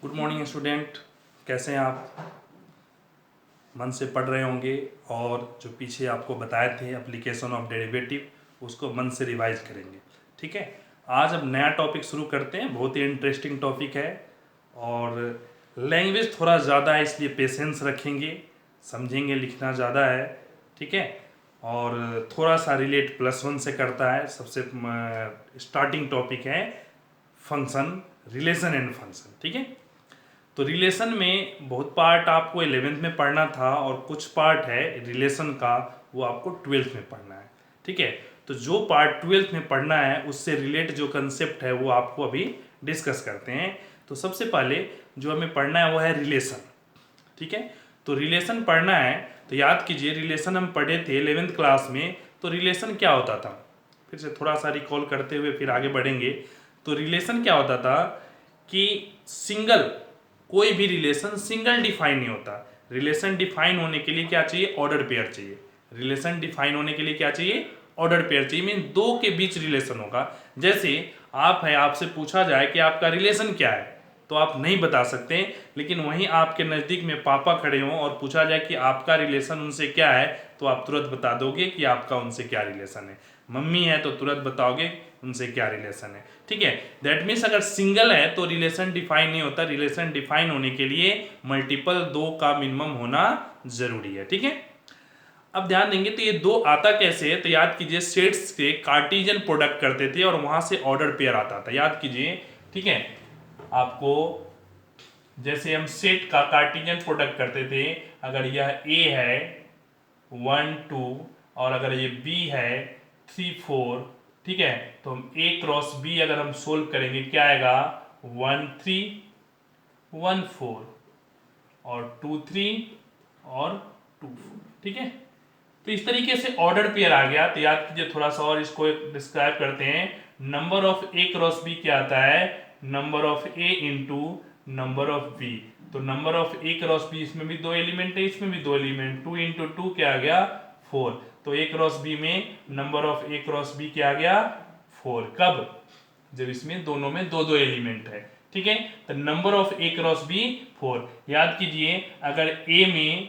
Good morning student, कैसे हैं आप? मन से पढ़ रहे होंगे और जो पीछे आपको बताए थे एप्लीकेशन ऑफ डेरिवेटिव उसको मन से रिवाइज करेंगे। ठीक है, आज अब नया टॉपिक शुरू करते हैं। बहुत ही इंटरेस्टिंग टॉपिक है और लैंग्वेज थोड़ा ज़्यादा है, इसलिए पेशेंस रखेंगे, समझेंगे, लिखना ज़्यादा है। ठीक है, और थोड़ा सा रिलेट +1 से करता है। सबसे स्टार्टिंग टॉपिक है फंक्शन, रिलेशन एंड फंक्शन। ठीक है, तो रिलेशन में बहुत पार्ट आपको 11th में पढ़ना था और कुछ पार्ट है रिलेशन का वो आपको 12th में पढ़ना है। ठीक है, तो जो पार्ट 12th में पढ़ना है उससे रिलेट जो कंसेप्ट है वो आपको अभी डिस्कस करते हैं। तो सबसे पहले जो हमें पढ़ना है वो है रिलेशन। ठीक है, तो रिलेशन पढ़ना है तो याद कीजिए, रिलेशन हम पढ़े थे 11th क्लास में। तो रिलेशन क्या होता था, फिर से थोड़ा सा रिकॉल करते हुए फिर आगे बढ़ेंगे। तो रिलेशन क्या होता था कि सिंगल, कोई भी रिलेशन सिंगल डिफाइन नहीं होता। रिलेशन डिफाइन होने के लिए क्या चाहिए? ऑर्डर पेयर चाहिए। रिलेशन डिफाइन होने के लिए क्या चाहिए? ऑर्डर पेयर चाहिए। मीन दो के बीच रिलेशन होगा। जैसे आप है, आपसे पूछा जाए कि आपका रिलेशन क्या है तो आप नहीं बता सकते, लेकिन वहीं आपके नज़दीक में पापा खड़े हों और पूछा जाए कि आपका रिलेशन उनसे क्या है तो आप तुरंत बता दोगे कि आपका उनसे क्या रिलेशन है। मम्मी है तो तुरंत बताओगे उनसे क्या रिलेशन है। ठीक है, दैट मीन्स अगर सिंगल है तो रिलेशन डिफाइन नहीं होता। रिलेशन डिफाइन होने के लिए मल्टीपल दो का मिनिमम होना जरूरी है। ठीक है, अब ध्यान देंगे तो ये दो आता कैसे है, तो याद कीजिए सेट्स के कार्टेशियन प्रोडक्ट करते थे और वहां से ऑर्डर पेयर आता था। याद कीजिए, ठीक है, आपको जैसे हम सेट का कार्टेशियन प्रोडक्ट करते थे, अगर यह ए है 1 2 और अगर ये बी है 3 4, ठीक है, तो हम ए क्रॉस बी अगर हम सोल्व करेंगे क्या आएगा? 1 3 1 4 और 2 3 और 2 4। ठीक है, तो इस तरीके से ऑर्डर पेयर आ गया। तो याद कीजिए थोड़ा सा और इसको डिस्क्राइब करते हैं। Number of A cross B क्या आता है? Number of A into number of B. तो number of A cross B, इसमें भी दो एलिमेंट है, इसमें भी दो एलिमेंट, 2 इंटू 2 क्या आ गया? 4। तो ए क्रॉस बी में number of A cross B क्या आ गया? 4। कब? जब इसमें दोनों में दो दो एलिमेंट है। ठीक है, तो number of A cross B 4। याद कीजिए अगर ए में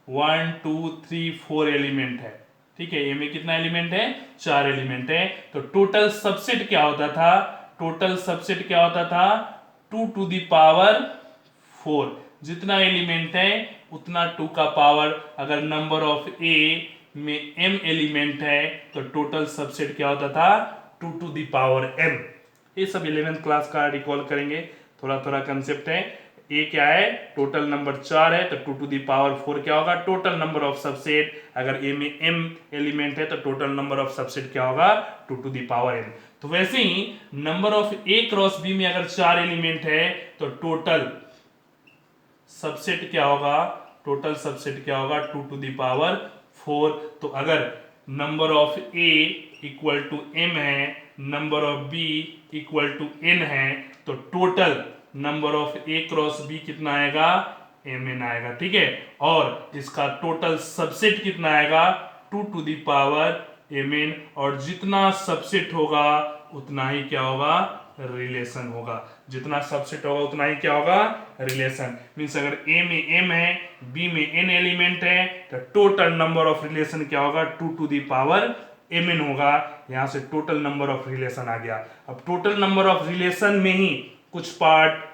1 2 3 4 एलिमेंट है, ठीक है, ए में कितना एलिमेंट है? 4 एलिमेंट है, तो टोटल सबसेट क्या होता था? टोटल सबसेट क्या होता था? 2 टू द पावर 4। जितना एलिमेंट है उतना 2 का पावर। अगर नंबर ऑफ ए में m एलिमेंट है तो टोटल सबसेट क्या होता था? 2 टू द पावर m। ये सब 11th क्लास का रिकॉल करेंगे, थोड़ा थोड़ा कंसेप्ट है। ए क्या है? टोटल नंबर 4 है तो 2 टू द पावर 4 क्या होगा? Total number of subset. अगर ए में m एलिमेंट है तो टोटल नंबर ऑफ सबसेट क्या होगा? 2 टू द पावर n। तो वैसे ही number of A cross B में अगर 4 एलिमेंट है तो टोटल सबसेट क्या होगा? टोटल सबसेट क्या होगा? 2 टू द पावर 4। तो अगर number of A equal to m है, number of B equal to n है, तो total number of A cross B कितना आएगा? mn आएगा। ठीक है, और इसका टोटल सबसेट कितना आएगा? 2 टू द पावर mn। और जितना सबसेट होगा उतना ही क्या होगा? रिलेशन होगा। जितना सबसेट होगा उतना ही क्या होगा? रिलेशन। मीन्स अगर ए में m है, बी में n एलिमेंट है, तो टोटल नंबर ऑफ रिलेशन क्या होगा? 2 टू द पावर mn होगा। यहां से टोटल नंबर ऑफ रिलेशन आ गया। अब टोटल नंबर ऑफ रिलेशन में ही कुछ पार्ट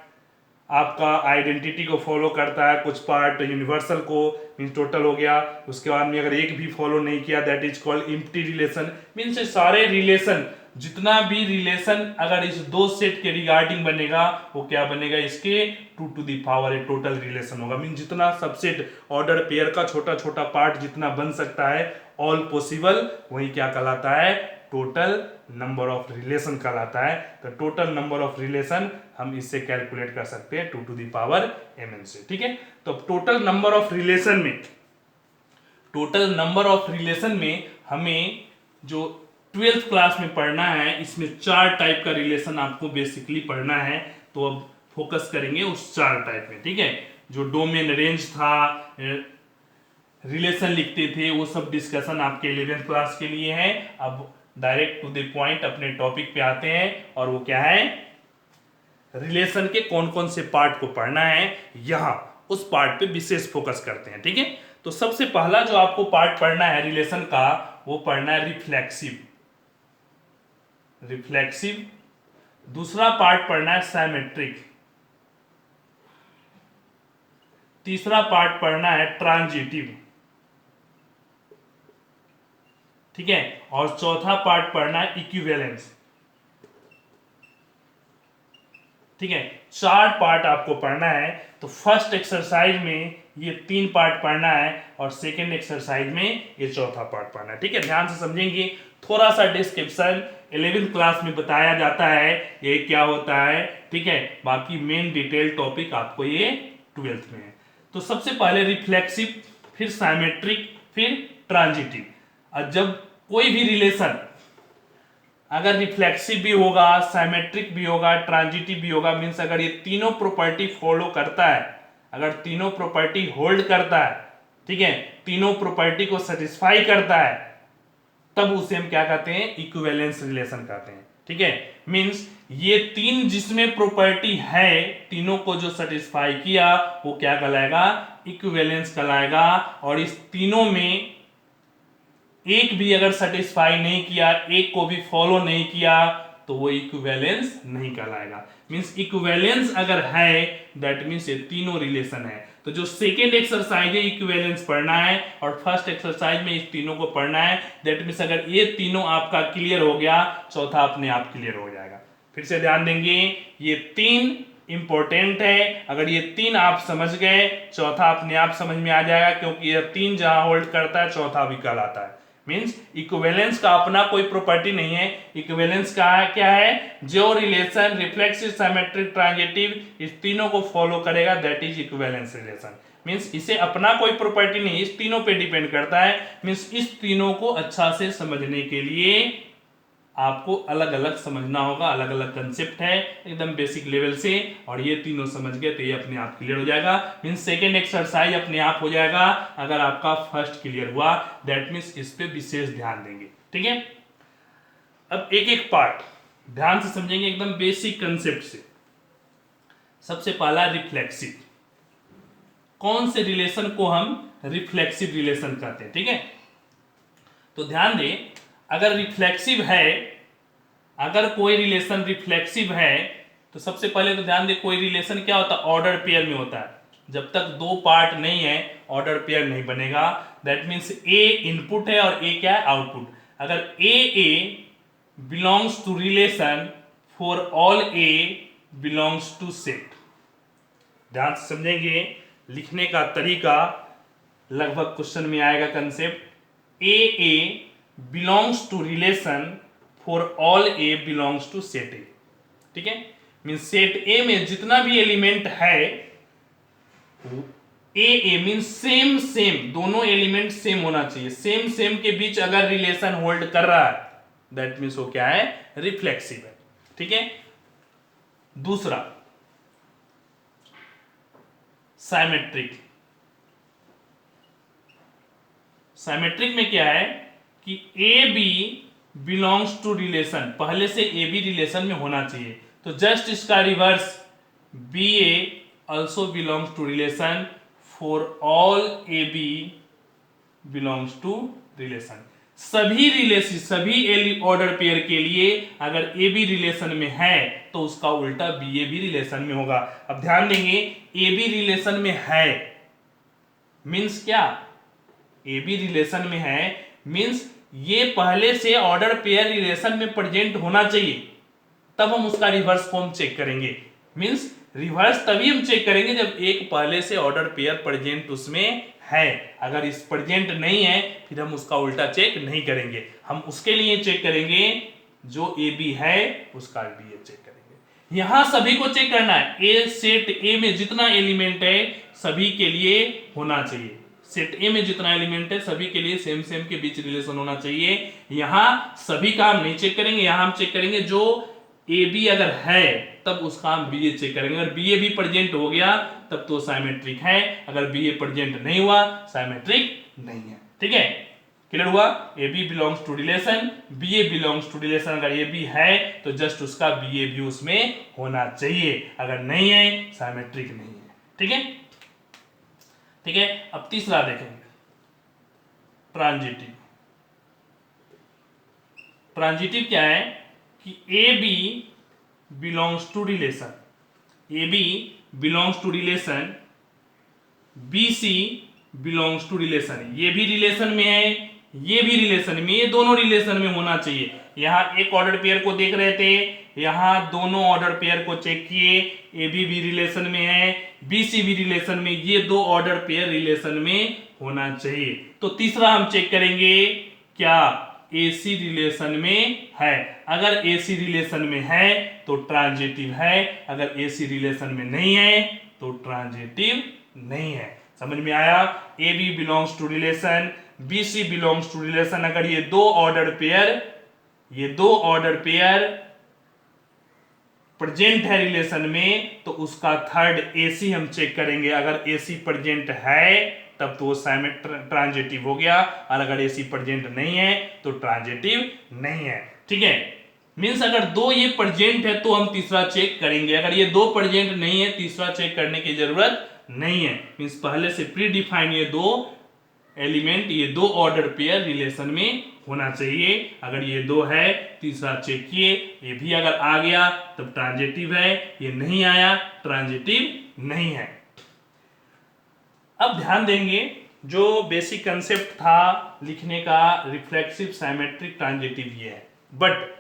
आपका आइडेंटिटी को फॉलो करता है, कुछ पार्ट यूनिवर्सल को, मीन्स टोटल हो गया। उसके बाद में अगर एक भी फॉलो नहीं किया that is called empty relation. Means सारे रिलेशन, जितना भी रिलेशन अगर इस दो सेट के रिगार्डिंग बनेगा वो क्या बनेगा? इसके 2 to the power A total relation होगा। मीन जितना सबसेट ऑर्डर पेयर का छोटा छोटा पार्ट जितना बन सकता है ऑल पॉसिबल, वही क्या कहलाता है? टोटल नंबर ऑफ रिलेशन कहलाता है। तो टोटल नंबर ऑफ रिलेशन हम इससे कैलकुलेट कर सकते हैं 2 टू द पावर mn से। ठीक है, तो टोटल नंबर ऑफ रिलेशन में, टोटल नंबर ऑफ रिलेशन में हमें जो 12th क्लास में पढ़ना है, इसमें 4 टाइप का रिलेशन आपको बेसिकली पढ़ना है। तो अब फोकस करेंगे उस 4 टाइप में। ठीक है, जो डोमेन रेंज था, रिलेशन लिखते थे, वो सब डिस्कशन आपके 11th क्लास के लिए है। अब डायरेक्ट टू द पॉइंट अपने टॉपिक पे आते हैं और वो क्या है? रिलेशन के कौन कौन से पार्ट को पढ़ना है, यहां उस पार्ट पे विशेष फोकस करते हैं। ठीक है, तो सबसे पहला जो आपको पार्ट पढ़ना है रिलेशन का, वो पढ़ना है रिफ्लेक्सिव। दूसरा पार्ट पढ़ना है साइमेट्रिक। तीसरा पार्ट पढ़ना है ट्रांजिटिव। ठीक है, और चौथा पार्ट पढ़ना है इक्विवेलेंस। ठीक है, 4 पार्ट आपको पढ़ना है। तो फर्स्ट एक्सरसाइज में ये 3 पार्ट पढ़ना है और सेकेंड एक्सरसाइज में ये चौथा पार्ट पढ़ना है। ठीक है, ध्यान से समझेंगे। थोड़ा सा डिस्क्रिप्शन 11th क्लास में बताया जाता है ये क्या होता है। ठीक है, बाकी मेन डिटेल टॉपिक आपको ये 12th में है। तो सबसे पहले रिफ्लेक्सिव, फिर साइमेट्रिक, फिर ट्रांजिटिव। और जब कोई भी रिलेशन अगर रिफ्लेक्सिव भी होगा, साइमेट्रिक भी होगा, ट्रांजिटिव भी होगा, मीन्स अगर ये तीनों प्रॉपर्टी फॉलो करता है, अगर तीनों प्रॉपर्टी होल्ड करता है, ठीक है, तीनों प्रॉपर्टी को सेटिस्फाई करता है, तब उसे हम क्या कहते हैं, इक्विवेलेंस रिलेशन कहते हैं। ठीक है, मीन्स ये तीन जिसमें प्रॉपर्टी है, तीनों को जो सेटिस्फाई किया वो क्या कहलाएगा, इक्विवेलेंस कहलाएगा। और इस तीनों में एक भी अगर सेटिस्फाई नहीं किया, एक को भी फॉलो नहीं किया, तो वो इक्विवेलेंस नहीं कहलाएगा। मींस इक्विवेलेंस अगर है दैट मींस ये तीनों रिलेशन है। तो जो सेकेंड एक्सरसाइज है इक्विवेलेंस पढ़ना है और फर्स्ट एक्सरसाइज में इस तीनों को पढ़ना है। दैट मींस अगर ये तीनों आपका क्लियर हो गया, चौथा अपने आप क्लियर हो जाएगा। फिर से ध्यान देंगे, ये 3 इंपॉर्टेंट है। अगर ये 3 आप समझ गए, चौथा अपने आप समझ में आ जाएगा, क्योंकि ये 3 जहां होल्ड करता है चौथा भी कहलाता है। मींस इक्विवेलेंस का अपना कोई प्रॉपर्टी नहीं है। इक्विवेलेंस का क्या है, जो रिलेशन रिफ्लेक्सिव, सिमेट्रिक, ट्रांजिटिव इस तीनों को फॉलो करेगा that is equivalence relation. Means इसे अपना कोई प्रॉपर्टी नहीं, इस तीनों पे डिपेंड करता है। मींस इस तीनों को अच्छा से समझने के लिए आपको अलग अलग समझना होगा, अलग अलग कंसेप्ट है एकदम बेसिक लेवल से, और ये तीनों समझ गए तो ये अपने आप क्लियर हो जाएगा। मींस सेकेंड एक्सरसाइज अपने आप हो जाएगा अगर आपका फर्स्ट क्लियर हुआ। दैट मींस इस पे विशेष ध्यान देंगे। ठीक है, अब एक एक पार्ट ध्यान से समझेंगे एकदम बेसिक कंसेप्ट से। सबसे पहला रिफ्लेक्सिव। कौन से रिलेशन को हम रिफ्लेक्सिव रिलेशन कहते हैं। ठीक है, तो ध्यान दें, अगर रिफ्लेक्सिव है, अगर कोई रिलेशन रिफ्लेक्सिव है, तो सबसे पहले तो ध्यान दें कोई रिलेशन क्या होता है, ऑर्डर पेयर में होता है। जब तक 2 पार्ट नहीं है ऑर्डर पेयर नहीं बनेगा। दैट मीन्स ए इनपुट है और ए क्या है, आउटपुट। अगर a belongs to relation for all A belongs to set. ध्यान से समझेंगे, लिखने का तरीका लगभग क्वेश्चन में आएगा concept. A belongs to relation for all a belongs to set A। ठीक है, मीन्स सेट ए में जितना भी एलिमेंट है ए मीन्स सेम सेम, दोनों एलिमेंट सेम होना चाहिए। सेम सेम के बीच अगर रिलेशन होल्ड कर रहा है दैट मीन्स वो क्या है, रिफ्लेक्सिव है। ठीक है, दूसरा साइमेट्रिक। साइमेट्रिक में क्या है कि A B belongs to relation, पहले से ए बी रिलेशन में होना चाहिए। तो जस्ट इसका reverse, B A also belongs to relation for all A B belongs to relation. सभी रिलेशन, सभी ऑर्डर पेयर के लिए अगर ए बी रिलेशन में है तो उसका उल्टा बी ए भी रिलेशन में होगा। अब ध्यान देंगे, ए बी रिलेशन में है मीन्स क्या, ए बी रिलेशन में है मीन्स ये पहले से ऑर्डर पेयर रिलेशन में प्रेजेंट होना चाहिए, तब हम उसका रिवर्स फॉर्म चेक करेंगे। मीन्स रिवर्स तभी हम चेक करेंगे जब एक पहले से ऑर्डर पेयर प्रेजेंट उसमें है। अगर इस प्रेजेंट नहीं है फिर हम उसका उल्टा चेक नहीं करेंगे। हम उसके लिए चेक करेंगे जो ए बी है उसका बी ए चेक करेंगे। यहां सभी को चेक करना है। ए सेट ए में जितना एलिमेंट है सभी के लिए होना चाहिए। सेट ए में जितना एलिमेंट है सभी के लिए सेम सेम के बीच रिलेशन होना चाहिए। यहां सभी का हम नहीं चेक करेंगे, यहां हम चेक करेंगे जो ए बी अगर है तब उसका हम बी ए चेक करेंगे। अगर बी ए भी प्रेजेंट हो गया तब तो साइमेट्रिक है, अगर बी ए प्रेजेंट नहीं हुआ साइमेट्रिक नहीं है। ठीक है, क्लियर हुआ? A B belongs to relation, B A belongs to relation. अगर ए बी है तो जस्ट उसका बी ए भी उसमें होना चाहिए, अगर नहीं है साइमेट्रिक नहीं है। ठीक है, ठीक है। अब तीसरा देखेंगे, ट्रांजिटिव। ट्रांजिटिव क्या है कि A B belongs to relation, A B belongs to relation, B C belongs to relation. ये भी रिलेशन में है, ये भी रिलेशन में, ये दोनों रिलेशन में होना चाहिए। यहां एक ऑर्डर पेयर को देख रहे थे, यहां दोनों ऑर्डर पेयर को चेक किए, ए बी भी रिलेशन में है, बी सी भी रिलेशन में, ये दो ऑर्डर पेयर रिलेशन में होना चाहिए। तो तीसरा हम चेक करेंगे क्या ए सी रिलेशन में है। अगर ए सी रिलेशन में है तो ट्रांजिटिव है, अगर ए सी रिलेशन में नहीं है तो ट्रांजिटिव नहीं है। समझ में आया? A B belongs to relation, B C belongs to relation. अगर ये दो ऑर्डर पेयर प्रेजेंट है रिलेशन में तो उसका थर्ड ए सी हम चेक करेंगे। अगर ए सी प्रेजेंट है तब तो वो ट्रांजिटिव हो गया, और अगर ए सी प्रेजेंट नहीं है तो ट्रांजिटिव नहीं है। ठीक है, मीन्स अगर दो ये प्रेजेंट है तो हम तीसरा चेक करेंगे, अगर ये दो प्रेजेंट नहीं है तीसरा चेक करने की जरूरत नहीं है। मीन्स पहले से प्री डिफाइन ये दो एलिमेंट, ये दो ऑर्डर पेयर रिलेशन में होना चाहिए। अगर ये दो है तीसरा चेक किए, ये भी अगर आ गया तब ट्रांजिटिव है, ये नहीं आया ट्रांजिटिव नहीं है। अब ध्यान देंगे जो बेसिक कंसेप्ट था लिखने का, रिफ्लेक्सिव, साइमेट्रिक, ट्रांजिटिव, ये है। बट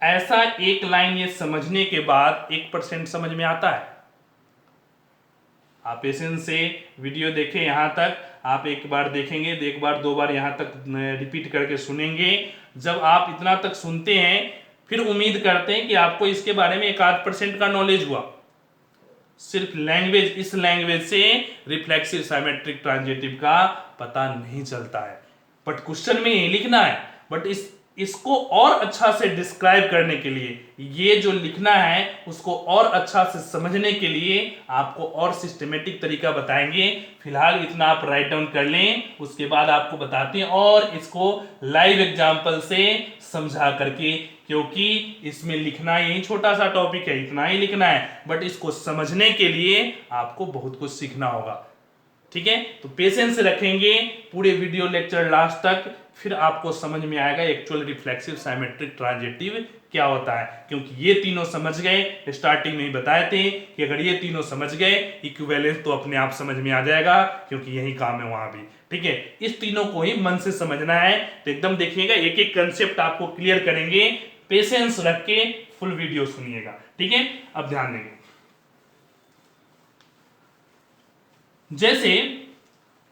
ऐसा एक लाइन ये समझने के बाद 1% समझ में आता है। आप पेशेंस से वीडियो देखें, यहां तक आप एक बार देखेंगे, एक बार दो बार यहां तक रिपीट करके सुनेंगे। जब आप इतना तक सुनते हैं फिर उम्मीद करते हैं कि आपको इसके बारे में 1-8% का नॉलेज हुआ। सिर्फ लैंग्वेज, इस लैंग्वेज से रिफ्लेक्सिव, साइमेट्रिक, ट्रांजिटिव का पता नहीं चलता है। बट क्वेश्चन में ये लिखना है, बट इसको और अच्छा से डिस्क्राइब करने के लिए, ये जो लिखना है उसको और अच्छा से समझने के लिए आपको और सिस्टमेटिक तरीका बताएंगे। फिलहाल इतना आप राइट डाउन कर लें, उसके बाद आपको बताते हैं और इसको लाइव एग्जांपल से समझा करके, क्योंकि इसमें लिखना यही छोटा सा टॉपिक है, इतना ही लिखना है, बट इसको समझने के लिए आपको बहुत कुछ सीखना होगा। ठीक है, तो पेशेंस रखेंगे पूरे वीडियो लेक्चर लास्ट तक, फिर आपको समझ में आएगा एक्चुअल रिफ्लेक्सिव, साइमेट्रिक, ट्रांजिटिव क्या होता है। क्योंकि ये तीनों समझ गए, स्टार्टिंग में ही बताए थे कि अगर ये तीनों समझ गए, इक्विवेलेंस तो अपने आप समझ में आ जाएगा, क्योंकि यही काम है वहां भी। ठीक है, इस तीनों को ही मन से समझना है। तो एकदम देखिएगा, एक एक कंसेप्ट आपको क्लियर करेंगे, पेशेंस रख के फुल वीडियो सुनिएगा। ठीक है, अब ध्यान देंगे। जैसे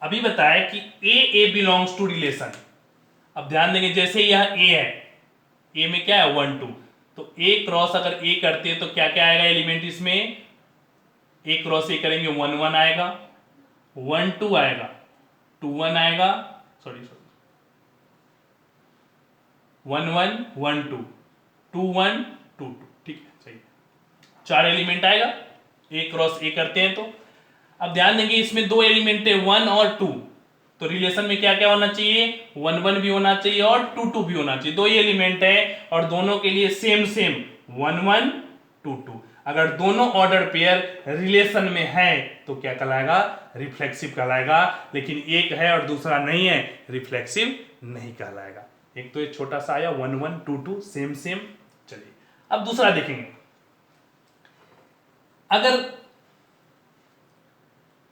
अभी बताया कि ए बिलोंग्स टू रिलेशन। अब ध्यान देंगे, जैसे यह ए है, ए में क्या है 1 2, तो ए क्रॉस अगर ए करते हैं तो क्या क्या आएगा एलिमेंट इसमें, ए क्रॉस ए करेंगे 1 1 आएगा, 1 2 आएगा, 2 1 आएगा, सॉरी 1 1 1 2, 2 1 2 2। ठीक है, सही, 4 एलिमेंट आएगा ए क्रॉस ए करते हैं तो। अब ध्यान देंगे इसमें दो एलिमेंट है 1 और 2, तो रिलेशन में क्या क्या होना चाहिए, 1 1 भी होना चाहिए और 2 2 भी होना चाहिए। दो ही एलिमेंट है और दोनों के लिए सेम 1 1 2 2। अगर दोनों ऑर्डर पेयर रिलेशन में है तो क्या कहलाएगा, रिफ्लेक्सिव कहलाएगा। लेकिन एक है और दूसरा नहीं है, रिफ्लेक्सिव नहीं कहलाएगा। एक तो एक छोटा सा आया 1 1 2 2 सेम। चलिए अब दूसरा देखेंगे। अगर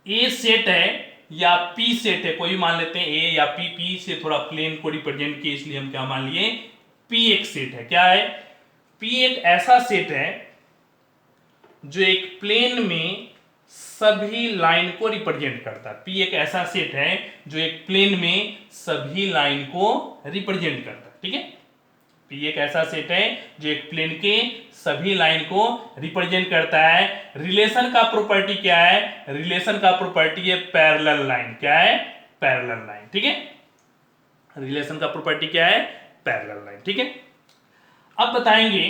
ए सेट है या पी सेट है, कोई भी मान लेते हैं ए या पी, पी से थोड़ा प्लेन को रिप्रेजेंट किए इसलिए हम क्या मान लिए, पी एक सेट है। क्या है, पी एक ऐसा सेट है जो एक प्लेन में सभी लाइन को रिप्रेजेंट करता है। पी एक ऐसा सेट है जो एक प्लेन में सभी लाइन को रिप्रेजेंट करता है। ठीक है, पी एक ऐसा सेट है जो एक प्लेन के सभी लाइन को रिप्रेजेंट करता है। रिलेशन का प्रॉपर्टी क्या है, रिलेशन का प्रॉपर्टी है पैरेलल लाइन। क्या है, पैरेलल लाइन। ठीक है, रिलेशन का प्रॉपर्टी क्या है, पैरेलल लाइन। ठीक है, अब बताएंगे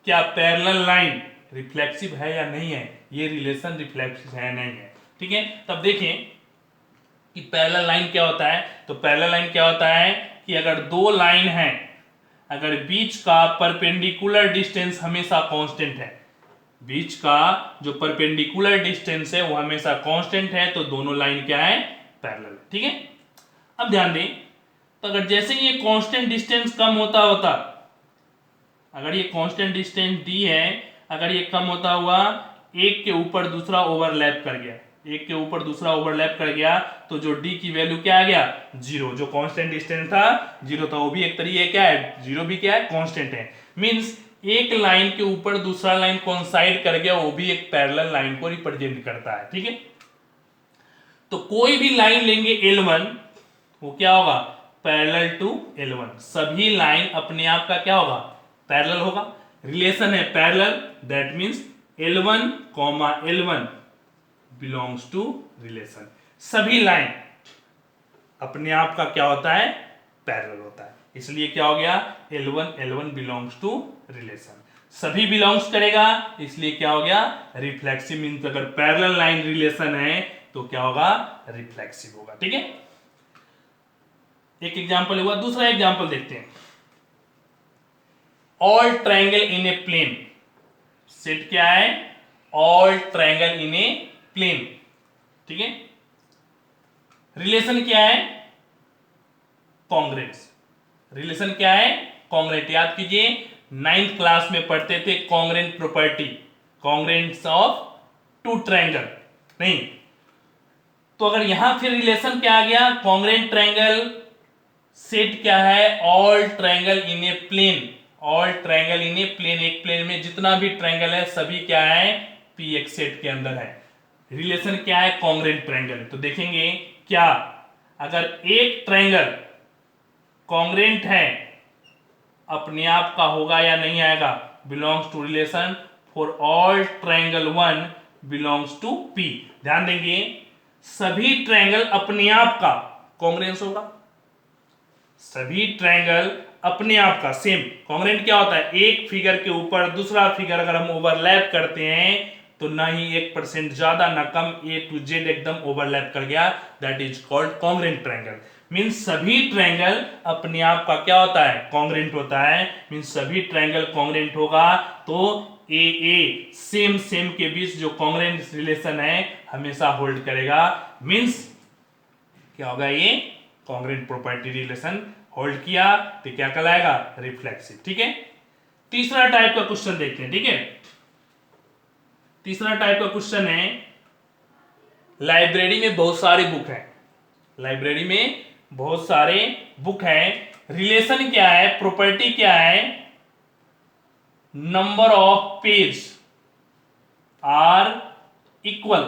क्या पैरेलल लाइन रिफ्लेक्सिव है या नहीं है, ये रिलेशन रिफ्लेक्सिव है नहीं है। ठीक है, तब देखें कि पैरेलल लाइन क्या होता है। तो पैरेलल लाइन क्या होता है कि अगर दो लाइन है, अगर बीच का परपेंडिकुलर डिस्टेंस हमेशा कांस्टेंट है, बीच का जो परपेंडिकुलर डिस्टेंस है वो हमेशा कांस्टेंट है, तो दोनों लाइन क्या है, पैरेलल है। ठीक है, अब ध्यान दें, तो अगर जैसे ये कांस्टेंट डिस्टेंस कम होता होता, अगर ये कांस्टेंट डिस्टेंस डी है, अगर ये कम होता हुआ एक के ऊपर दूसरा ओवरलैप कर गया, एक के ऊपर दूसरा ओवरलैप कर गया, तो जो डी की वैल्यू क्या आ गया, जीरो। जो कांस्टेंट डिस्टेंस था जीरो था, वो भी एक तरीके क्या है, जीरो भी क्या है, कांस्टेंट है। मींस एक लाइन के ऊपर दूसरा लाइन कोइंसाइड कर गया, वो भी एक पैरेलल लाइन को रिप्रेजेंट करता है। ठीक है, तो कोई भी लाइन लेंगे L1, वो क्या होगा, पैरेलल टू L1। सभी लाइन अपने आप का क्या होगा, पैरेलल होगा। रिलेशन है parallel, that means L1, L1 belongs to relation. सभी लाइन अपने आप का क्या होता है, पैरेलल होता है, इसलिए क्या हो गया, L1 बिलोंग्स टू रिलेशन। सभी बिलोंग्स करेगा, इसलिए क्या हो गया, रिफ्लेक्सिव। मींस अगर पैरेलल लाइन रिलेशन है तो क्या होगा, रिफ्लेक्सिव होगा। ठीक है, एक एग्जांपल हुआ। दूसरा एग्जांपल देखते हैं। All triangle in a plane, set क्या है, all triangle in a plane. ठीक है, रिलेशन क्या है, कॉन्ग्रेंट्स। रिलेशन क्या है, कॉन्ग्रेंट। याद कीजिए 9th क्लास में पढ़ते थे congruent property, congruence of two triangle. नहीं, तो अगर यहां फिर रिलेशन क्या आ गया, कॉन्ग्रेंट ट्रायंगल। सेट क्या है, all triangle in a plane, all triangle in a plane. एक प्लेन में जितना भी ट्रायंगल है सभी क्या है, पी एक सेट के अंदर है। रिलेशन क्या है, कॉन्ग्रेंट ट्रायंगल। तो देखेंगे क्या, अगर एक ट्रायंगल कॉन्ग्रेंट है, अपने आप का होगा या नहीं आएगा, belongs to relation for all triangle 1 belongs to P. ध्यान देंगे, सभी ट्रायंगल अपने आप का कॉन्ग्रेंस होगा, सभी ट्रायंगल अपने आप का सेम। कॉन्ग्रेंट क्या होता है, एक फिगर के ऊपर दूसरा फिगर अगर हम ओवरलैप करते हैं तो ना ही 1% ज्यादा ना कम, A to Z एकदम ओवरलैप कर गया, that is called congruent triangle. Means सभी ट्रायंगल अपने आप का क्या होता है, कॉन्ग्रेंट होता है। मींस सभी ट्रायंगल कॉन्ग्रेंट होगा, तो ए सेम सेम के बीच जो कॉन्ग्रेंट रिलेशन है हमेशा होल्ड करेगा। मींस क्या होगा, ये कॉन्ग्रेंट प्रॉपर्टी रिलेशन होल्ड किया तो क्या कहलाएगा, रिफ्लेक्सिव। ठीक है, तीसरा टाइप का क्वेश्चन देखते हैं। ठीक है, तीसरा टाइप का क्वेश्चन है, लाइब्रेरी में बहुत सारे बुक हैं, लाइब्रेरी में बहुत सारे बुक हैं। रिलेशन क्या है, प्रॉपर्टी क्या है, number of page are equal.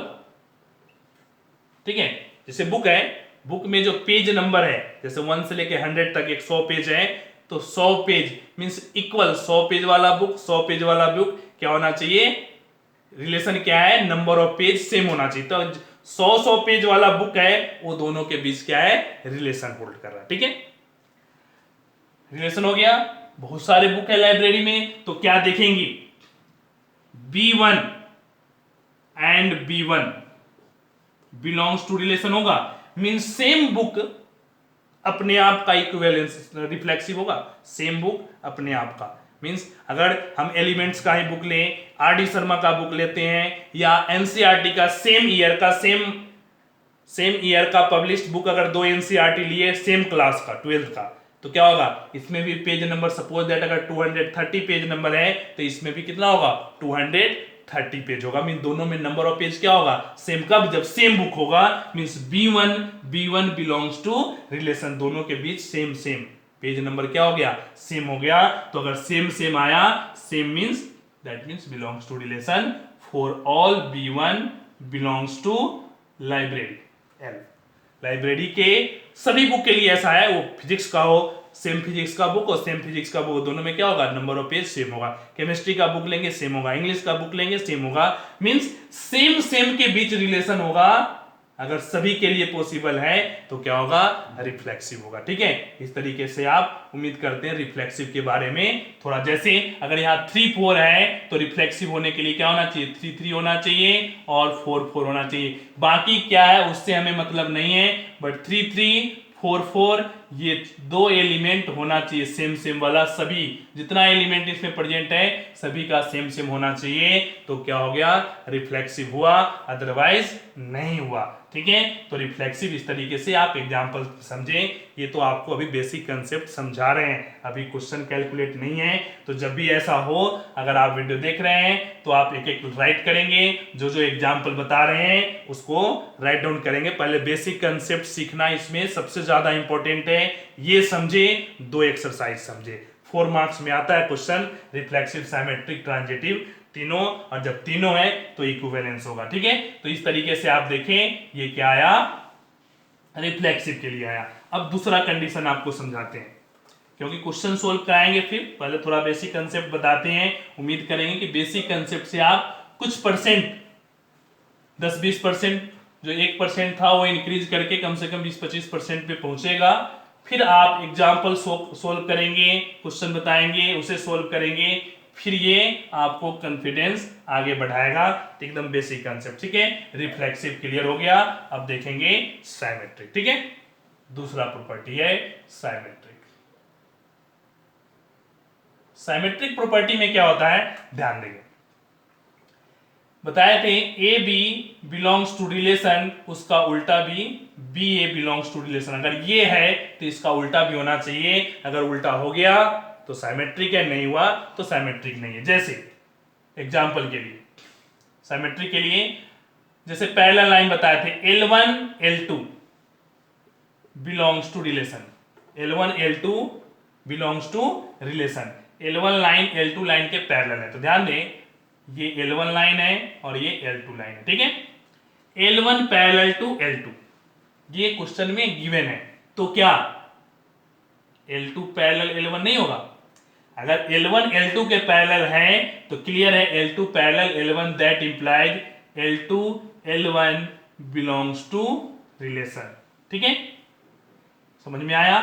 ठीक है, जैसे बुक है, बुक में जो पेज नंबर है, जैसे 1 से लेके 100 तक 100 पेज है, तो 100 पेज मींस इक्वल, 100 पेज वाला बुक 100 पेज वाला बुक क्या होना चाहिए, रिलेशन क्या है, नंबर ऑफ पेज सेम होना चाहिए। तो 100 पेज वाला बुक है, वो दोनों के बीच क्या है, रिलेशन होल्ड कर रहा है। ठीक है, रिलेशन हो गया। बहुत सारे बुक है लाइब्रेरी में, तो क्या देखेंगे, B1 and B1 belongs to relation होगा। मींस सेम बुक अपने आप का इक्विवेलेंस रिफ्लेक्सिव होगा, सेम बुक अपने आप का। मींस अगर हम एलिमेंट्स का ही बुक लें, आर डी शर्मा का बुक लेते हैं, या एनसीईआरटी का सेम ईयर का पब्लिश्ड बुक अगर दो एनसीईआरटी लिए सेम क्लास का 12th का, तो क्या होगा, इसमें भी पेज नंबर सपोज दैट अगर 230 पेज नंबर है तो इसमें भी कितना होगा, 230 पेज होगा। मीन दोनों में नंबर ऑफ पेज क्या होगा, सेम। कब, जब सेम बुक होगा। Means B1 belongs to relation, दोनों के बीच सेम पेज नंबर क्या हो गया, सेम हो गया। तो अगर सेम आया, same means that means belongs to relation for all B1 belongs to library L। Library के सभी बुक के लिए ऐसा है, वो फिजिक्स का हो, सेम फिजिक्स का बुक और सेम फिजिक्स का बुक, दोनों में क्या होगा, नंबर ऑफ पेज सेम होगा। केमिस्ट्री का बुक लेंगे सेम होगा, इंग्लिश का बुक लेंगे सेम होगा। मींस सेम के बीच रिलेशन होगा, अगर सभी के लिए पॉसिबल है तो क्या होगा, रिफ्लेक्सिव होगा। ठीक है, इस तरीके से आप उम्मीद करते हैं रिफ्लेक्सिव के बारे में थोड़ा। जैसे अगर यहाँ 3 4 है तो रिफ्लेक्सिव होने के लिए क्या होना चाहिए, 3 3 होना चाहिए और 4 4 होना चाहिए। बाकी क्या है उससे हमें मतलब नहीं है, बट 3 3 4 4 ये दो एलिमेंट होना चाहिए सेम सेम वाला। सभी जितना एलिमेंट इसमें प्रेजेंट है सभी का सेम सेम होना चाहिए, तो क्या हो गया, रिफ्लेक्सिव हुआ, अदरवाइज नहीं हुआ। ठीक है, तो रिफ्लेक्सिव इस तरीके से आप एग्जांपल समझें। ये तो आपको अभी बेसिक कंसेप्ट समझा रहे हैं, अभी क्वेश्चन कैलकुलेट नहीं है। तो जब भी ऐसा हो, अगर आप वीडियो देख रहे हैं तो आप एक एक राइट करेंगे, जो जो एग्जांपल बता रहे हैं उसको राइट डाउन करेंगे। पहले बेसिक कंसेप्ट सीखना इसमें सबसे ज्यादा इंपॉर्टेंट है। ये समझे, 2 एक्सरसाइज समझे, 4 मार्क्स में आता है क्वेश्चन, रिफ्लेक्सिव, साइमेट्रिक, ट्रांजिटिव तीनों, और जब तीनों है तो इक्विवेलेंस होगा। ठीक है, तो इस तरीके से आप देखें, ये क्या आया, रिफ्लेक्सिव के लिए आया। अब दूसरा कंडीशन आपको समझाते हैं, क्योंकि क्वेश्चन सोल्व कराएंगे, फिर पहले थोड़ा बेसिक कंसेप्ट बताते हैं। उम्मीद करेंगे कि बेसिक कंसेप्ट से आप कुछ परसेंट, 10-20% जो 1% था वो इंक्रीज करके कम से कम 20-25% पे पहुंचेगा। फिर आप एग्जाम्पल सोल्व करेंगे, क्वेश्चन बताएंगे, उसे सोल्व करेंगे, फिर ये आपको कॉन्फिडेंस आगे बढ़ाएगा। एकदम बेसिक कंसेप्ट। ठीक है, रिफ्लेक्सिव क्लियर हो गया। अब देखेंगे साइमेट्रिक। ठीक है, दूसरा प्रॉपर्टी है साइमेट्रिक। साइमेट्रिक प्रॉपर्टी में क्या होता है, ध्यान देंगे, बताए थे A B belongs to relation, उसका उल्टा भी B A belongs to relation. अगर ये है तो इसका उल्टा भी होना चाहिए। अगर उल्टा हो गया तो साइमेट्रिक है, नहीं हुआ तो साइमेट्रिक नहीं है। जैसे एग्जांपल के लिए, साइमेट्रिक के लिए जैसे पैरेलल लाइन बताए थे, L1 L2 belongs to relation, L1 L2 belongs to relation. L1 line L2 line के पैरेलल है, तो ध्यान दें ये L1 लाइन है और ये L2 लाइन है। ठीक है, L1 पैरेलल टू L2, ये क्वेश्चन में गिवन है, तो क्या L2 पैरेलल L1 नहीं होगा? अगर L1 L2 के पैरेलल है तो क्लियर है L2 parallel L1, that implies L2 L1 belongs to relation. ठीक है, समझ में आया?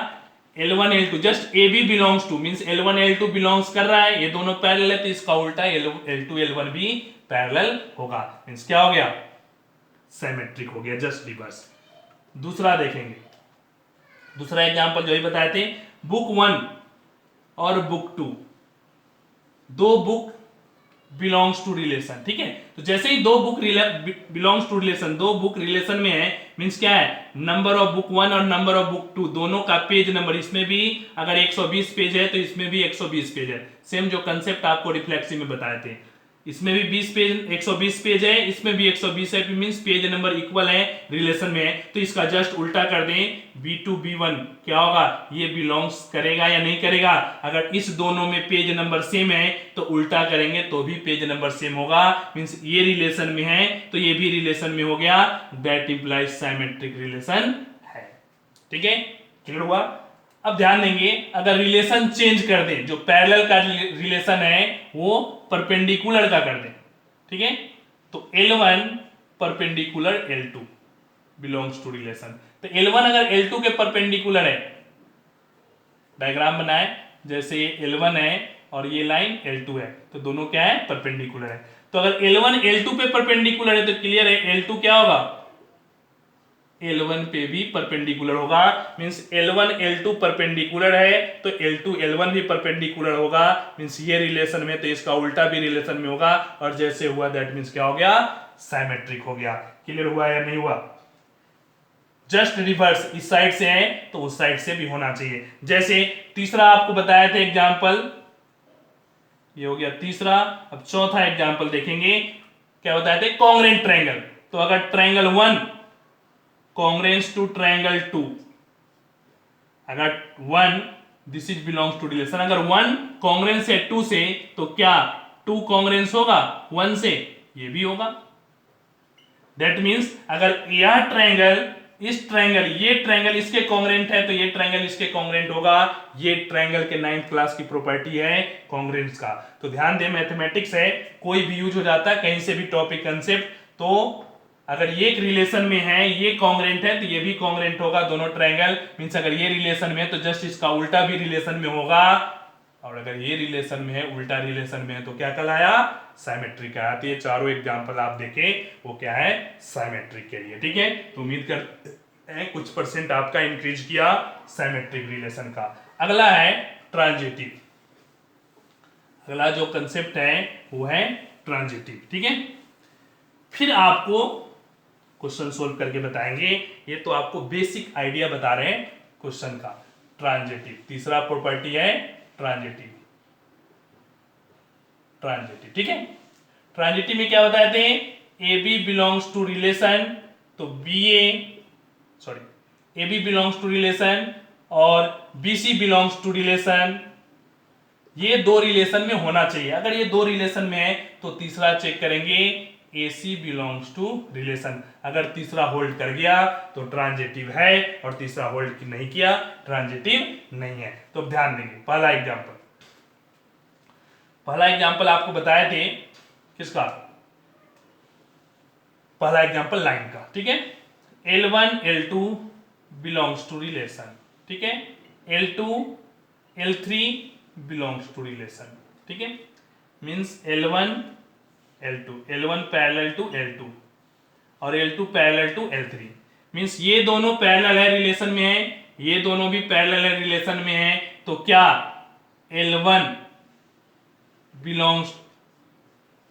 L1 L2 just A B belongs to means L1 L2 belongs कर रहा है, ये दोनों पैरेलल है, तो इसका उल्टा L2 L1 भी पैरेलल होगा, मींस क्या हो गया, सिमेट्रिक हो गया, जस्ट रिवर्स। दूसरा देखेंगे, दूसरा एग्जांपल जो ही बताए थे, बुक 1 और बुक 2, दो बुक बिलोंग्स टू रिलेशन। ठीक है, तो जैसे ही दो बुक बिलोंग्स टू रिलेशन, दो बुक रिलेशन में है, मींस क्या है, नंबर ऑफ बुक 1 और नंबर ऑफ बुक 2 दोनों का पेज नंबर, इसमें भी अगर 120 पेज है तो इसमें भी 120 पेज है। सेम जो कंसेप्ट आपको रिफ्लेक्सिव में बताए थे, इसमें भी 20 पेज 120 पेज है, इसमें भी 120 है, मींस पेज नंबर इक्वल है, रिलेशन में है। तो इसका जस्ट उल्टा कर दें, B2 B1 क्या होगा, ये बिलोंग्स करेगा या नहीं करेगा? अगर इस दोनों में पेज नंबर सेम है तो उल्टा करेंगे तो भी पेज नंबर सेम होगा, मींस ये रिलेशन में है तो ये भी रिलेशन में हो गया, दैट इंप्लाइज साइमेट्रिक रिलेशन है। ठीक है, क्लियर हुआ? अब ध्यान देंगे, अगर रिलेशन चेंज कर दें, जो पैरेलल का रिलेशन है वो परपेंडिकुलर का कर दें, ठीक है, तो L1 perpendicular L2 belongs to relation. तो L1 अगर L2 के परपेंडिकुलर है, डायग्राम बनाए, जैसे ये L1 है और ये लाइन L2 है, तो दोनों क्या है, परपेंडिकुलर है। तो अगर L1 L2 पे परपेंडिकुलर है तो क्लियर है L2 क्या होगा, L1 पे भी परपेंडिकुलर होगा, मींस L1 L2 परपेंडिकुलर है तो L2 L1 भी परपेंडिकुलर होगा, मींस ये रिलेशन में तो इसका उल्टा भी रिलेशन में होगा, और जैसे हुआ दैट मींस क्या हो गया, साइमेट्रिक हो गया। क्लियर हुआ या नहीं हुआ? जस्ट रिवर्स, इस साइड से है तो उस साइड से भी होना चाहिए। जैसे तीसरा आपको बताया था एग्जाम्पल, ये हो गया तीसरा। अब चौथा एग्जाम्पल देखेंगे, क्या बताया था, कॉन्ग्रेंट ट्रायंगल। तो अगर ट्रायंगल 1 कॉन्ग्रेंस टू ट्रायंगल 2, अगर 1 this is belongs to relation, अगर 1 कॉन्ग्रेंस है 2 से तो क्या 2 कॉन्ग्रेंस होगा 1 से, ये भी होगा। दैट मींस अगर यह ट्रायंगल, इस ट्रायंगल, ये ट्रायंगल इसके कॉन्ग्रेंट है तो ये ट्रायंगल इसके कॉन्ग्रेंट होगा। ये ट्रायंगल के 9th क्लास की प्रॉपर्टी है कॉन्ग्रेंस का। तो ध्यान दें, मैथमेटिक्स है, कोई भी यूज हो जाता है कहीं से भी टॉपिक कंसेप्ट, तो अगर ये एक रिलेशन में है, ये कॉन्ग्रेंट है, तो ये भी कॉन्ग्रेंट होगा, दोनों ट्रायंगल। मींस अगर ये रिलेशन में है तो जस्ट इसका उल्टा भी रिलेशन में होगा, और अगर ये रिलेशन में है, उल्टा रिलेशन में है, तो क्या कहलाया? साइमेट्रिक है। तो ये चारों एग्जांपल आप देखें वो क्या है? साइमेट्रिक के लिए। ठीक है, तो उम्मीद करते हैं कुछ परसेंट आपका इंक्रीज किया साइमेट्रिक रिलेशन का। अगला है ट्रांजिटिव। अगला जो कंसेप्ट है वो है ट्रांजिटिव। ठीक है, फिर आपको क्वेश्चन सोल्व करके बताएंगे। ये तो आपको बेसिक आइडिया बता रहे हैं क्वेश्चन का। ट्रांजिटिव तीसरा प्रॉपर्टी है ट्रांजिटिव। ट्रांजिटिव ठीक है, ट्रांजिटिव में क्या बताए थे? A B belongs to relation, तो B B belongs to relation और B C belongs to relation. ये दो रिलेशन में होना चाहिए। अगर ये दो रिलेशन में है तो तीसरा चेक करेंगे, ए सी बिलोंग्स टू रिलेशन। अगर तीसरा होल्ड कर गया तो ट्रांजिटिव है, और तीसरा होल्ड नहीं किया ट्रांजिटिव नहीं है। तो ध्यान देंगे। पहला एग्जांपल आपको बताए थे किसका? पहला एग्जांपल लाइन का। ठीक है, L1 L2 belongs to relation. ठीक है, L2 L3 belongs to relation. ठीक है, means L1 L1 parallel to L2 और L2 parallel to L3। Means ये दोनों पैरेलल है, रिलेशन में है, ये दोनों भी पैरेलल है, रिलेशन में है। तो क्या L1 बिलोंग्स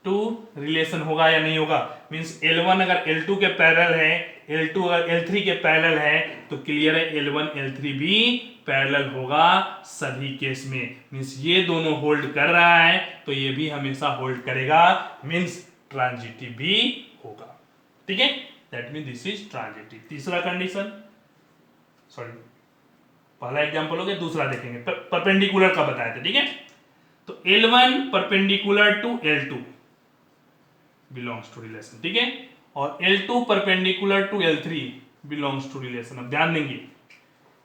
टू रिलेशन होगा या नहीं होगा? मींस L1 अगर L2 के पैरेलल है, L2 अगर L3 के पैरेलल है, तो क्लियर है L1 L3 भी पैरेलल होगा सभी केस में। मींस ये दोनों होल्ड कर रहा है तो ये भी हमेशा होल्ड करेगा, मींस ट्रांजिटिव भी होगा। ठीक है, that mean this is transitive. तीसरा कंडीशन, पहला एग्जांपल हो गया, दूसरा देखेंगे। परपेंडिकुलर का बताया था। ठीक है, तो L1 perpendicular to L2 belongs to relation. ठीक है, और L2 perpendicular to L3 belongs to relation. अब ध्यान देंगे,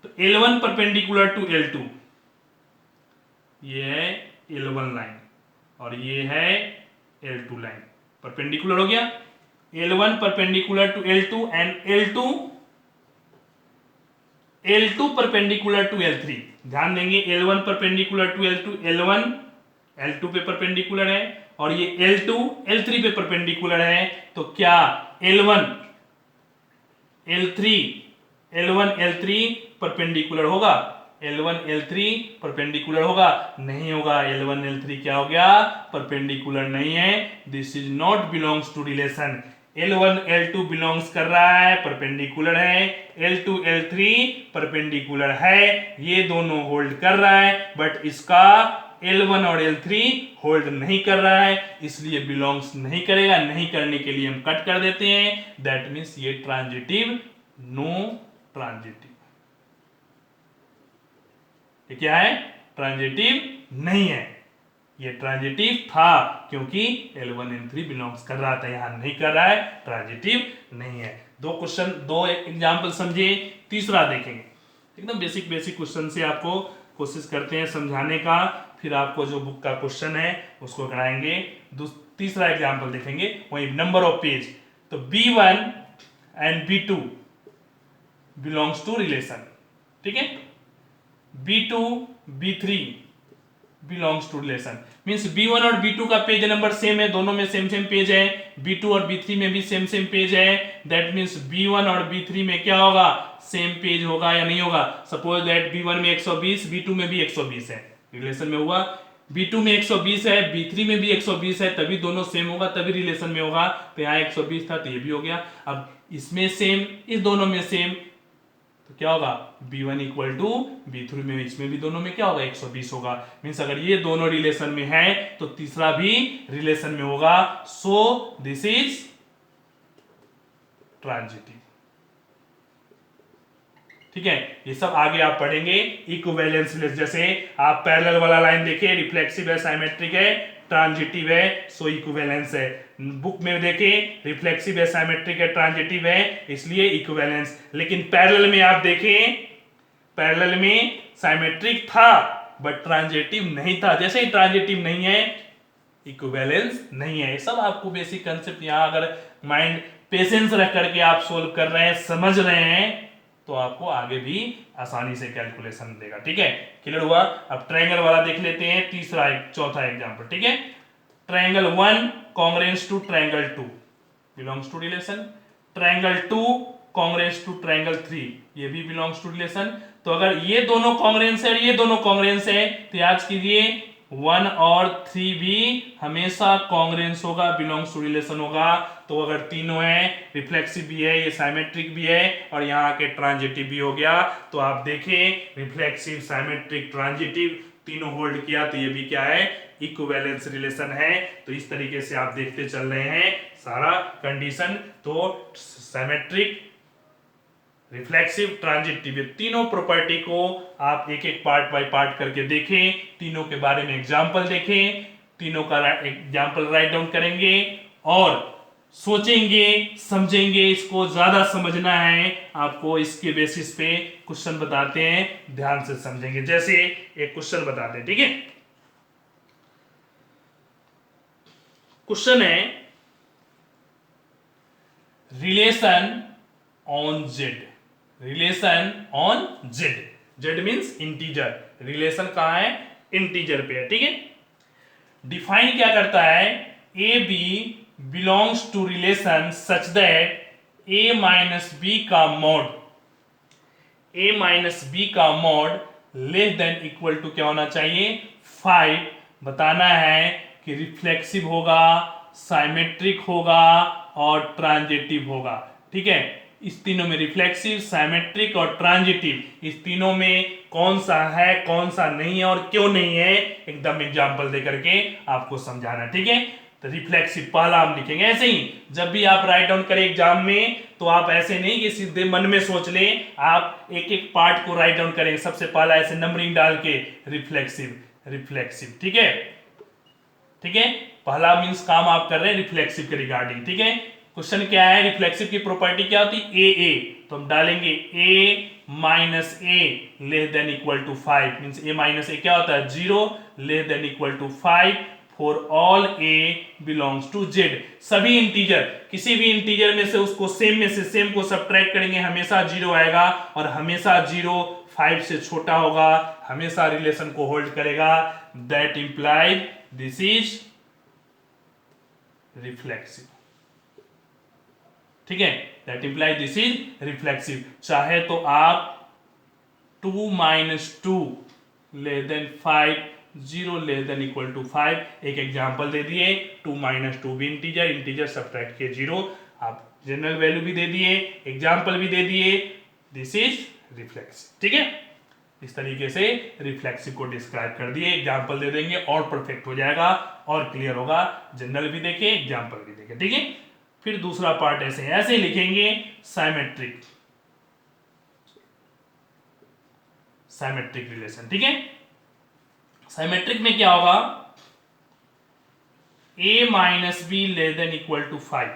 तो L1 परपेंडिकुलर टू L2, ये है L1 लाइन और ये है L2 लाइन, परपेंडिकुलर हो गया। L1 perpendicular to L2 and L2 perpendicular to L3। ध्यान देंगे, L1 perpendicular to L2, L1 L2 पे परपेंडिकुलर है और ये L2 L3 पे परपेंडिकुलर है। तो क्या L1 L3 परपेंडिकुलर होगा? L1 L3 परपेंडिकुलर होगा? नहीं होगा। L1 L3 क्या हो गया? परपेंडिकुलर नहीं है। This is not belongs to relation. L1 L2 belongs कर रहा है, परपेंडिकुलर है, L2 L3 परपेंडिकुलर है, ये दोनों होल्ड कर रहा है, बट इसका L1 और L3 होल्ड नहीं कर रहा है, इसलिए बिलोंग्स नहीं करेगा। नहीं करने के लिए हम कट कर देते हैं, दैट मीन्स ये ट्रांजिटिव, नो ट्रांजिटिव। ये क्या है? ट्रांजिटिव नहीं है। ये ट्रांजिटिव था क्योंकि L1 L3 बिलोंग्स कर रहा था, यहां नहीं कर रहा है, ट्रांजिटिव नहीं है। दो एग्जांपल समझे। तीसरा देखेंगे, एकदम बेसिक क्वेश्चन से आपको कोशिश करते हैं समझाने का, फिर आपको जो बुक का क्वेश्चन है उसको कराएंगे। तीसरा एग्जांपल देखेंगे, वही नंबर ऑफ पेज। तो B1 and B2 belongs to relation. ठीक है, B2 B3 belongs to relation. Means B1 और B2 का पेज नंबर सेम है, दोनों में सेम पेज है। B2 और B3 में भी सेम पेज है। दैट मींस B1 और B3 में क्या होगा? सेम पेज होगा या नहीं होगा? सपोज दैट B1 में 120, B2 में भी 120 है, रिलेशन में हुआ। B2 में 120 है, B3 में भी 120 है, तभी दोनों सेम होगा, तभी रिलेशन में होगा। तो यहाँ 120 था तो ये भी हो गया। अब इसमें सेम, इस दोनों में सेम, तो क्या होगा? B1 इक्वल टू B3 में, इसमें भी दोनों में क्या होगा? 120 होगा। मीन्स अगर ये दोनों रिलेशन में है तो तीसरा भी रिलेशन में होगा। So this is transitive. ठीक है, ये सब आगे आप पढ़ेंगे। इक्विवेलेंस, जैसे आप पैरेलल वाला लाइन देखिए, रिफ्लेक्सिव है, साइमेट्रिक है, ट्रांजिटिव है, सो इक्विवेलेंस है। बुक में देखें, रिफ्लेक्सिव है, साइमेट्रिक है, ट्रांजिटिव है, इसलिए इक्विवेलेंस। लेकिन पैरेलल में आप देखें, पैरेलल में साइमेट्रिक था बट ट्रांजिटिव नहीं था। जैसे ही ट्रांजिटिव नहीं है, इक्विवेलेंस नहीं है। ये सब आपको बेसिक कंसेप्ट यहाँ अगर माइंड पेशेंस रख करके आप सोल्व कर रहे हैं, समझ रहे हैं, तो आपको आगे भी आसानी से कैलकुलेशन देगा। ठीक है, क्लियर हुआ। अब ट्रायंगल वाला देख लेते हैं, तीसरा चौथा एग्जांपल। ठीक है, triangle 1 congruence to triangle 2 belongs to relation, triangle 2 congruence to triangle 3 ये भी बिलोंग्स टू रिलेशन। तो अगर ये दोनों कॉन्ग्रुएंस है और ये दोनों कॉन्ग्रुएंस है तो याद कीजिए 1 और 3 भी हमेशा कॉन्ग्रुएंस होगा, बिलोंग्स टू रिलेशन होगा। तो अगर तीनों है, रिफ्लेक्सिव भी है, ये साइमेट्रिक भी है और यहाँ के ट्रांजिटिव भी हो गया, तो आप देखें रिफ्लेक्सिव, साइमेट्रिक, ट्रांजिटिव तीनों होल्ड किया, तो ये भी क्या है, इक्विवेलेंस रिलेशन है। तो इस तरीके से आप देखते चल रहे हैं सारा कंडीशन। तो सिमेट्रिक, रिफ्लेक्सिव, ट्रांजिटिव तीनों प्रॉपर्टी को आप एक एक पार्ट बाय पार्ट करके देखें, तीनों के बारे में एग्जांपल देखें, तीनों का एग्जांपल राइट डाउन करेंगे और सोचेंगे, समझेंगे। इसको ज्यादा समझना है आपको, इसके बेसिस पे क्वेश्चन बताते हैं, ध्यान से समझेंगे। जैसे एक क्वेश्चन बताते हैं, ठीक है। क्वेश्चन है relation on Z, relation on Z, Z means integer, relation कहां है, इंटीजर पे है। ठीक है, डिफाइन क्या करता है, A B belongs to relation such that A minus B का मॉड, ए माइनस बी का mod less than equal to क्या होना चाहिए, 5। बताना है कि रिफ्लेक्सिव होगा, साइमेट्रिक होगा और ट्रांजिटिव होगा। ठीक है, इस तीनों में रिफ्लेक्सिव, साइमेट्रिक और ट्रांजिटिव, इस तीनों में कौन सा है, कौन सा नहीं है और क्यों नहीं है, एकदम एग्जांपल दे करके आपको समझाना। ठीक है, तो रिफ्लेक्सिव पहला हम लिखेंगे। ऐसे ही जब भी आप राइट डाउन करें एग्जाम में, तो आप ऐसे नहीं कि सीधे मन में सोच लें, आप एक एक पार्ट को राइट डाउन करें। सबसे पहला ऐसे नंबरिंग डाल के रिफ्लेक्सिव, रिफ्लेक्सिव। ठीक है, ठीक है, पहला मींस काम आप कर रहे हैं रिफ्लेक्सिव के रिगार्डिंग। ठीक है, क्वेश्चन क्या है, रिफ्लेक्सिव की प्रॉपर्टी क्या होती है, ए, तो हम डालेंगे A minus A less than equal to 5, means A minus A क्या होता है, 0 less than equal to 5 for all A belongs to Z. सभी इंटीजर, किसी भी इंटीजर में से उसको सेम में से सेम को सब्ट्रैक्ट करेंगे, हमेशा 0 आएगा और हमेशा 0 5 से छोटा होगा, हमेशा रिलेशन को होल्ड करेगा। That implies this is reflexive. ठीक है, that implies this is reflexive. चाहे तो आप 2 minus 2 less than 5, 0 less than equal to 5, एक एग्जांपल दे दिए, 2 माइनस 2 भी इंटीजर, इंटीजर सब्ट्रैक्ट किए 0, आप जनरल वैल्यू भी दे दिए, एग्जांपल भी दे दिए, दिस इज रिफ्लेक्सिव। ठीक है, इस तरीके से रिफ्लेक्सिव को डिस्क्राइब कर दिए, एग्जांपल दे देंगे और परफेक्ट हो जाएगा और क्लियर होगा। जनरल भी देखे, एग्जांपल भी देखे। ठीक है, फिर दूसरा पार्ट ऐसे लिखेंगे, साइमेट्रिक, साइमेट्रिक रिलेशन। ठीक है, साइमेट्रिक में क्या होगा, a minus B less than equal to 5।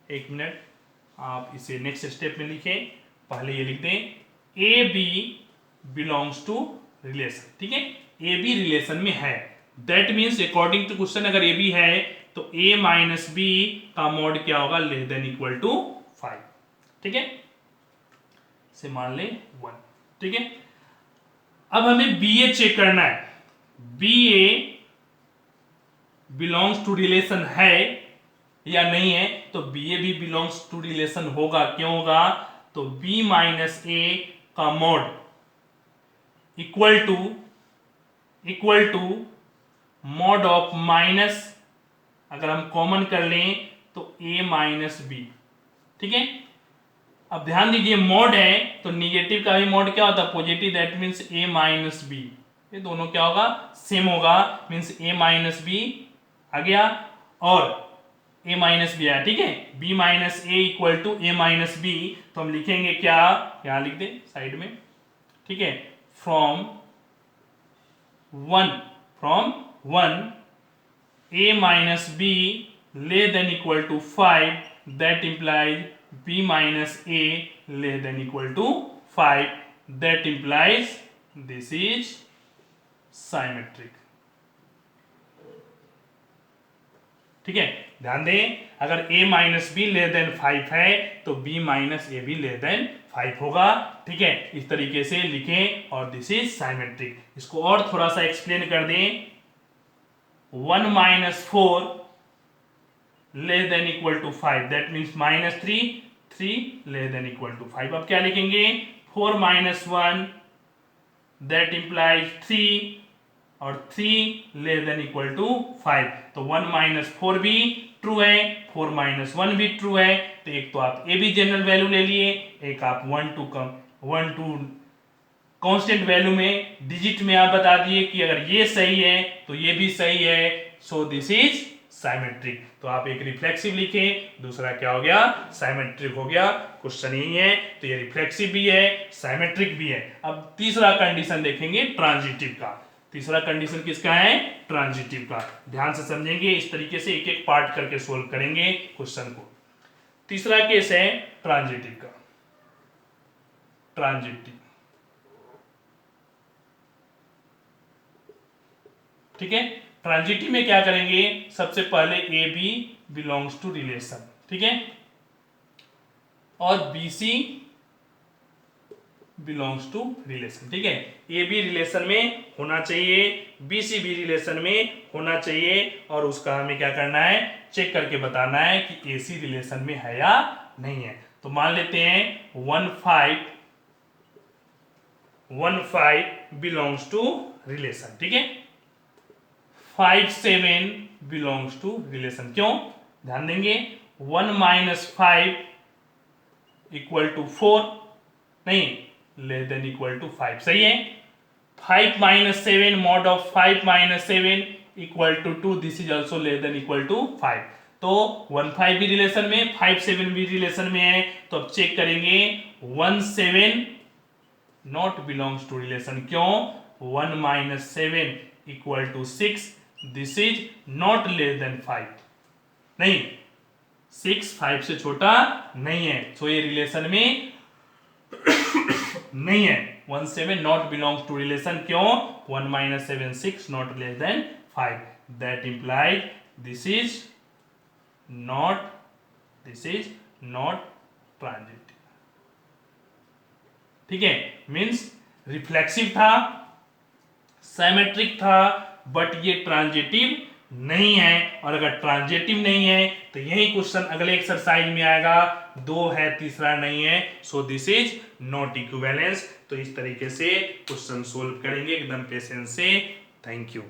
एक मिनट, आप इसे नेक्स्ट स्टेप में लिखें, पहले ये लिख दें A B belongs to relation. ठीक है, ए बी रिलेशन में है, that means according to question अगर ए बी है तो a माइनस बी का मॉड क्या होगा, लेस देन इक्वल टू 5। ठीक है, से मान ले 1। ठीक है, अब हमें बी ए चेक करना है, B A belongs to relation है या नहीं है, तो बी ए भी बिलोंग्स टू रिलेशन होगा। क्यों होगा, तो b माइनस ए का mod equal to mod of minus, अगर हम कॉमन कर लें तो a माइनस बी। ठीक है, अब ध्यान दीजिए मॉड है तो निगेटिव का भी मॉड क्या होता है, positive, that means a minus B, ये दोनों क्या होगा, सेम होगा, मींस a माइनस बी आ गया और a माइनस बी आया। ठीक है, b minus A equal to a minus B, तो हम लिखेंगे क्या, यहां लिख दे साइड में। ठीक है, from 1 a minus b less than equal to 5, that implies b minus a less than equal to 5, that implies this is symmetric. ठीक है, ध्यान दें, अगर a minus B less than 5 है तो b minus A B less than 5 होगा। ठीक है, इस तरीके से लिखें और दिस इज साइमेट्रिक। इसको और थोड़ा सा एक्सप्लेन कर दें, 1 minus 4 less than equal to 5, that means minus 3 less than equal to 5। अब क्या लिखेंगे, 4 माइनस 1 दैट इंप्लाइज 3 और 3 लेस देन इक्वल टू 5। तो 1 माइनस 4 भी ट्रू है, 4 माइनस 1 भी ट्रू है। तो एक तो आप ए भी जनरल वैल्यू ले लिए, एक आप 1 टू कांस्टेंट वैल्यू में डिजिट में आप बता दिए कि अगर ये सही है तो ये भी सही है, सो दिस इज साइमेट्रिक। तो आप एक रिफ्लेक्सिव लिखे, दूसरा क्या हो गया, साइमेट्रिक हो गया। क्वेश्चन यही है, तो ये रिफ्लेक्सिव भी है, साइमेट्रिक भी है। अब तीसरा कंडीशन देखेंगे ट्रांजिटिव का। तीसरा कंडीशन किसका है, ट्रांजिटिव का। ध्यान से समझेंगे, इस तरीके से एक एक पार्ट करके सोल्व करेंगे क्वेश्चन को। तीसरा केस है ट्रांजिटिव का। ट्रांजिटिव, ठीक है, ट्रांजिटिव में क्या करेंगे, सबसे पहले A B belongs to relation, ठीक है, और B C belongs to relation. ठीक है, ए बी रिलेशन में होना चाहिए, बी सी बी रिलेशन में होना चाहिए, और उसका हमें क्या करना है, चेक करके बताना है कि ए सी रिलेशन में है या नहीं है। तो मान लेते हैं 1 5 बिलोंग्स टू रिलेशन, ठीक है, 5 7 बिलोंग्स टू रिलेशन। क्यों, ध्यान देंगे, 1 माइनस 5 इक्वल टू 4 नहीं, लेस देन इक्वल टू 5, सही है। 5 minus 7 mod of 5 minus 7 equal to 2, this is also less than equal to 5। तो 1 5 भी रिलेशन में, 5 7 भी रिलेशन में है। तो अब चेक करेंगे, 1 7 नॉट बिलोंग्स टू रिलेशन। क्यों, 1 minus 7 equal to 6, this is not less than 5, नहीं, 6 5 से छोटा नहीं है, सो ये रिलेशन में नहीं है। 1 7 नॉट बिलोंग्स टू रिलेशन। क्यों, 1 minus 7 6 not less than 5, that implies this is not transitive. ठीक है, मीन्स रिफ्लेक्सिव था, सिमेट्रिक था, बट ये ट्रांजिटिव नहीं है। और अगर ट्रांजिटिव नहीं है तो यही क्वेश्चन अगले एक्सरसाइज में आएगा, 2 है तीसरा नहीं है, so this is not equivalence. तो इस तरीके से क्वेश्चन सोल्व करेंगे एकदम पेशेंस से। Thank you.